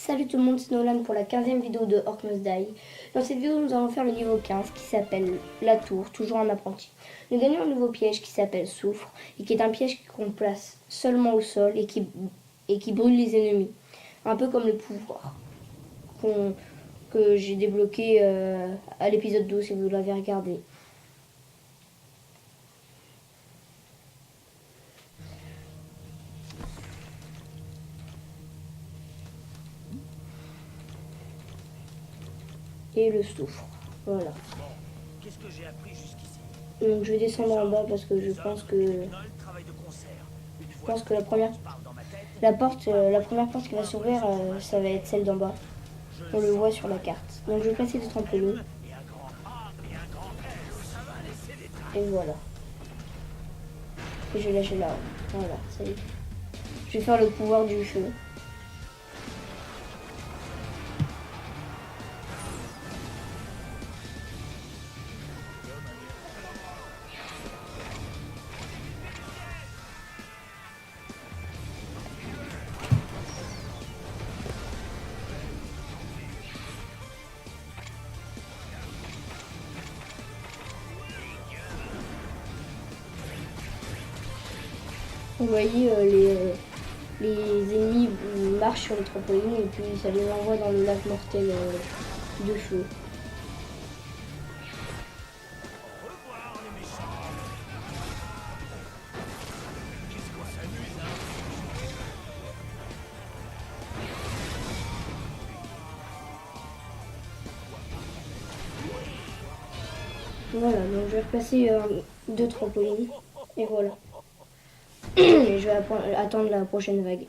Salut tout le monde, c'est Nolan pour la 15e vidéo de Orc Must Die. Dans cette vidéo, nous allons faire le niveau 15 qui s'appelle La Tour, toujours en apprenti. Nous gagnons un nouveau piège qui s'appelle Soufre et qui est un piège qu'on place seulement au sol et qui brûle les ennemis. Un peu comme le pouvoir que j'ai débloqué à l'épisode 12 si vous l'avez regardé. Et le soufre. Voilà. Qu'est-ce que j'ai appris jusqu'ici? Donc je vais descendre en bas parce que je pense que la première porte qui va s'ouvrir, ça va être celle d'en bas. On le voit sur la carte. Donc je vais placer des trampolines. Et voilà. Et je vais lâcher là. Voilà, ça y est. Je vais faire le pouvoir du feu. Vous voyez, les ennemis marchent sur les trampolines et puis ça les envoie dans le lac mortel de feu. Voilà, donc je vais replacer deux trampolines et voilà. Et je vais attendre la prochaine vague.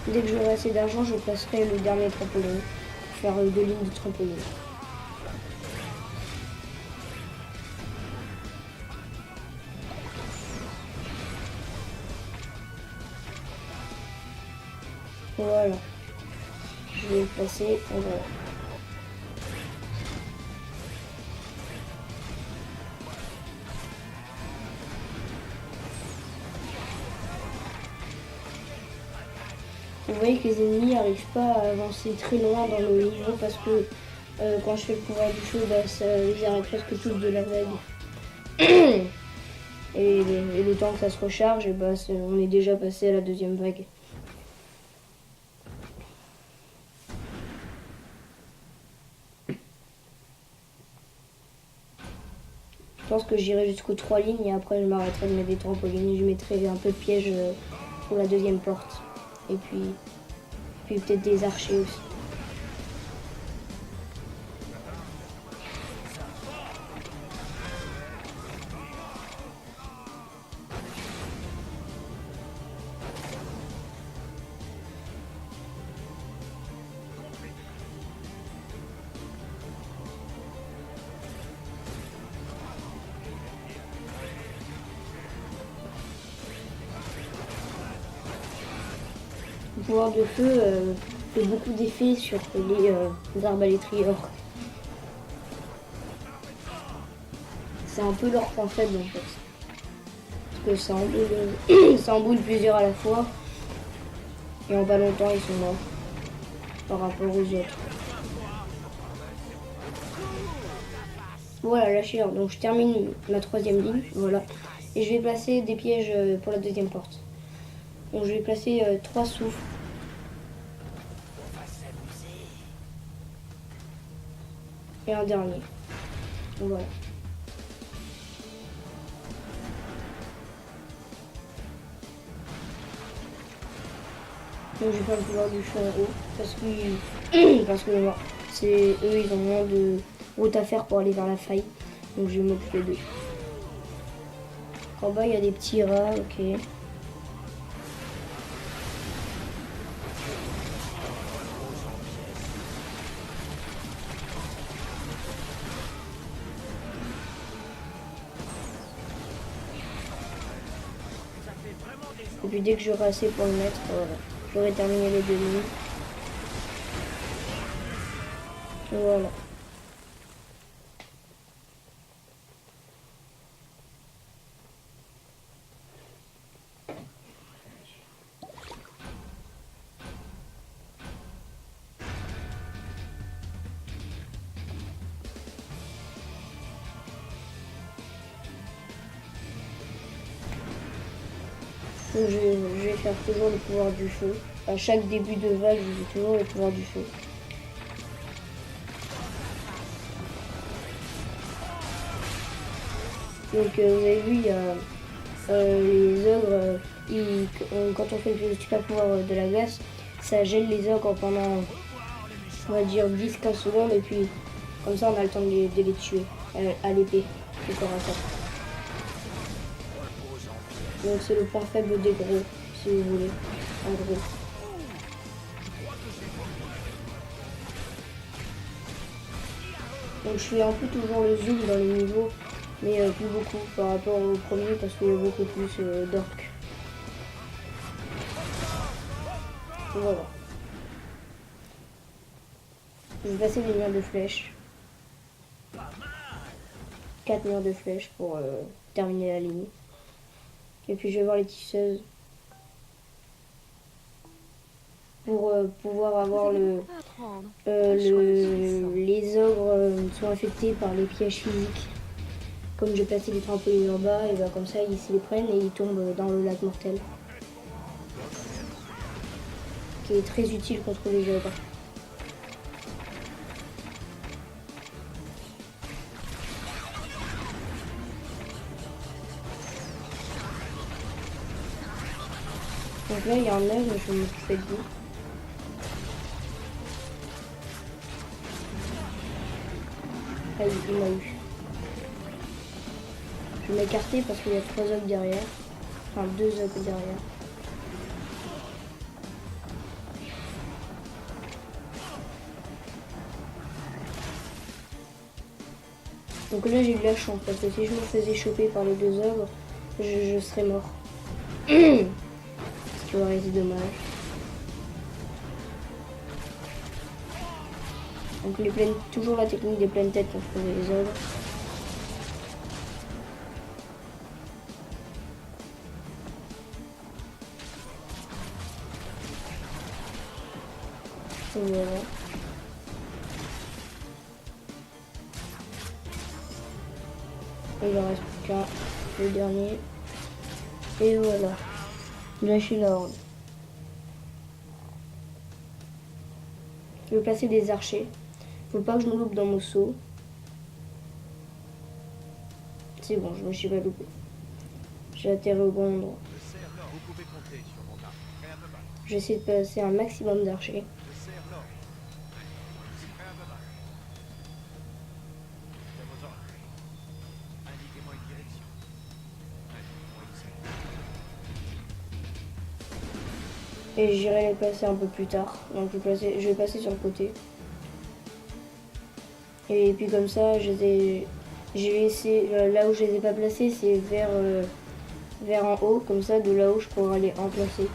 Dès que j'aurai assez d'argent, je placerai le dernier trampoline pour faire 2 lignes de trampoline. Voilà. Je vais le placer et voilà. Vous voyez que les ennemis n'arrivent pas à avancer très loin dans le niveau parce que quand je fais le pouvoir du feu, bah, ils arrêtent presque tous de la vague. Et le temps que ça se recharge, et bah, on est déjà passé à la deuxième vague. Je pense que j'irai jusqu'aux 3 lignes et après je m'arrêterai de mettre des trampolines et je mettrai un peu de piège pour la deuxième porte. Et puis peut-être des archers aussi. Le pouvoir de feu fait beaucoup d'effets sur les arbalétriers orques. C'est un peu leur point faible en fait. Parce que ça emboule plusieurs à la fois. Et en pas longtemps ils sont morts. Par rapport aux autres. Voilà la chair. Donc je termine ma 3e ligne. Voilà. Et je vais placer des pièges pour la deuxième porte. Donc je vais placer 3 souffles. Et un dernier. Donc voilà. Donc je vais faire le pouvoir du feu en haut. Parce que c'est eux, ils ont moins de route à faire pour aller vers la faille. Donc je vais m'occuper d'eux. En bas il y a des petits rats, ok. Et puis dès que j'aurai assez pour le mettre, voilà, j'aurai terminé les 2 lignes. Voilà. Donc je vais faire toujours le pouvoir du feu. À chaque début de vague, je fais toujours le pouvoir du feu. Donc vous avez vu, il y a les ogres, quand on fait le super pouvoir de la glace, ça gèle les ogres pendant, on va dire, 10-15 secondes, et puis comme ça on a le temps de les tuer à l'épée, le corps à corps. Donc c'est le point faible des gros, si vous voulez, en gros. Donc je fais un peu toujours le zoom dans les niveaux, mais plus beaucoup par rapport au premier parce qu'il y a beaucoup plus d'orques. Voilà. Je vais passer des murs de flèches. 4 murs de flèches pour terminer la ligne. Et puis je vais voir les tisseuses. Pour pouvoir avoir les ogres sont affectés par les pièges physiques. Comme j'ai placé des trampolines en bas, et ben comme ça ils se les prennent et ils tombent dans le lac mortel. Qui est très utile contre les ogres. Donc là il y a un ogre, je vais m'occuper de vous. Ah oui, il m'a eu. Je vais m'écarter parce qu'il y a 3 ogres derrière. Enfin 2 ogres derrière. Donc là j'ai eu de la chance parce que si je me faisais choper par les 2 ogres, je serais mort. Ce qui aurait été dommage. Donc toujours la technique des pleines têtes contre les ogres. Voilà. Il en reste plus qu'un, le dernier. Et voilà. Lâcher la horde. Je vais placer des archers. Faut pas que je me loupe dans mon saut. C'est bon, je me suis pas loupé. J'ai atterri au bon endroit. J'essaie de passer un maximum d'archers. Et j'irai les placer un peu plus tard. Donc je vais passer sur le côté. Et puis comme ça, je vais laisser là où je les ai pas placés, c'est vers en haut. Comme ça, de là-haut, je pourrai les en placer.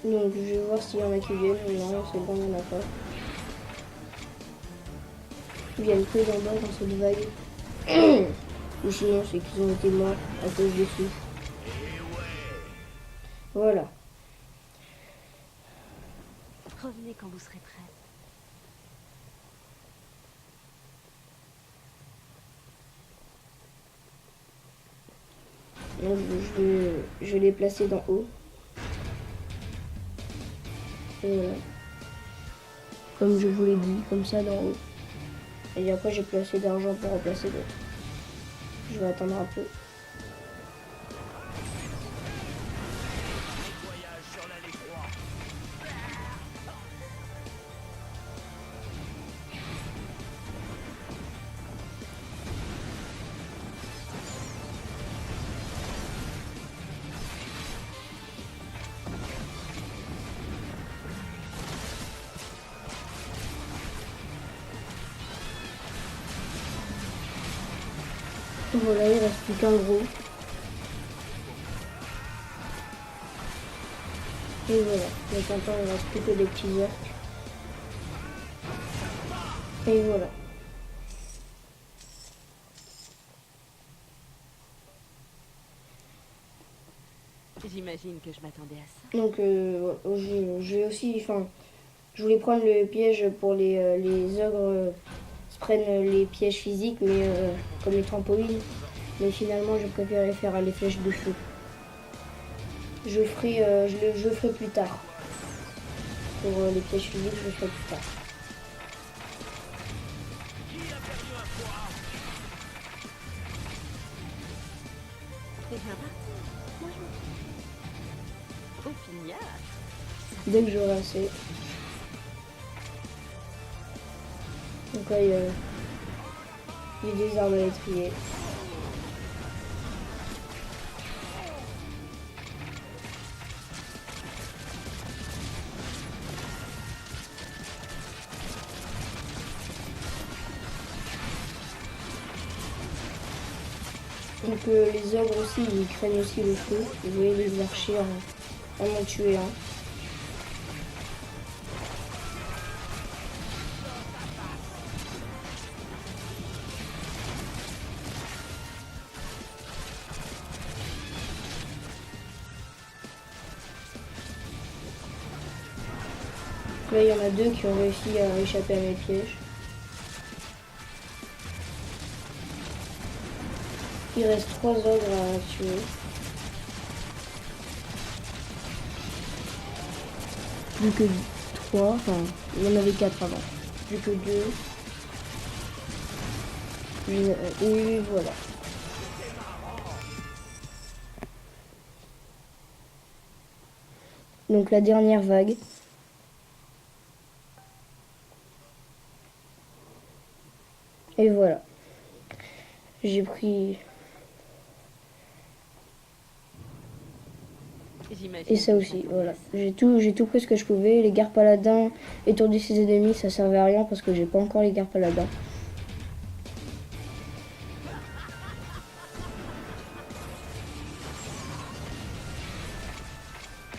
Donc je vais voir s'il y en a qui viennent. Non, c'est bon, il n'y en a pas. Ils viennent que d'en bas dans cette vague. Ou sinon c'est qu'ils ont été morts à cause des souffles. Voilà. Revenez quand vous serez prêt. Donc je vais les placer d'en haut. Et voilà. Comme je vous l'ai dit, comme ça d'en haut. Et après j'ai placé d'argent pour remplacer d'autres. Je vais attendre un peu. Voilà, il reste plus qu'un gros. Et voilà, donc maintenant il reste plus que des petits orques. Et voilà. J'imagine que je m'attendais à ça. Donc je vais aussi, enfin, je voulais prendre le piège pour les ogres se prennent les pièges physiques, mais comme les trampolines. Mais finalement, je préférais faire les flèches de feu. Je le ferai plus tard. Pour les pièges physiques, je le ferai plus tard. C'est bien parti. Moi, je m'en fous. Au final. Dès que j'aurai assez. Donc là, il y a des arbres à l'étrier. Donc les ogres aussi, ils craignent aussi le feu. Vous voyez les archers en ont tué un. Là, il y en a deux qui ont réussi à échapper à mes pièges. Il reste 3 ogres à tuer. Plus que 3, enfin, il y en avait 4 avant. Plus que 2. Et voilà. Donc la dernière vague. Et voilà. J'ai pris... Et ça aussi, voilà. J'ai tout pris ce que je pouvais. Les gardes paladins, étourdis ses ennemis, ça servait à rien parce que j'ai pas encore les gardes paladins.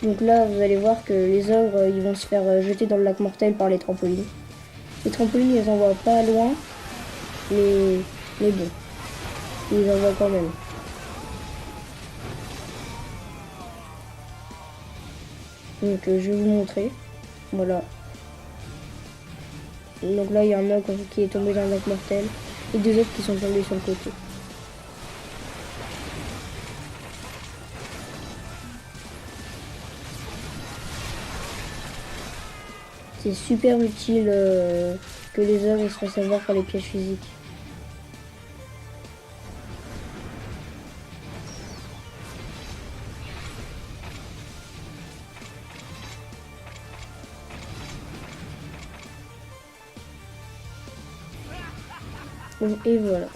Donc là, vous allez voir que les ogres, ils vont se faire jeter dans le lac mortel par les trampolines. Les trampolines, ils les envoient pas loin, mais bon, ils les envoient quand même. Donc je vais vous montrer. Voilà. Donc là, il y a un ogre qui est tombé dans le lac mortel et 2 autres qui sont tombés sur le côté. C'est super utile que les ogres se fassent avoir par les pièges physiques. Et voilà,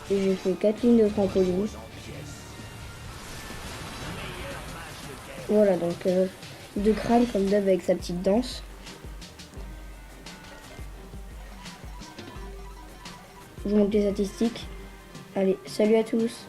j'ai fait 4 lignes de trampoline. Voilà, donc 2 crânes comme d'hab avec sa petite danse. Je vous montre les statistiques. Allez, salut à tous!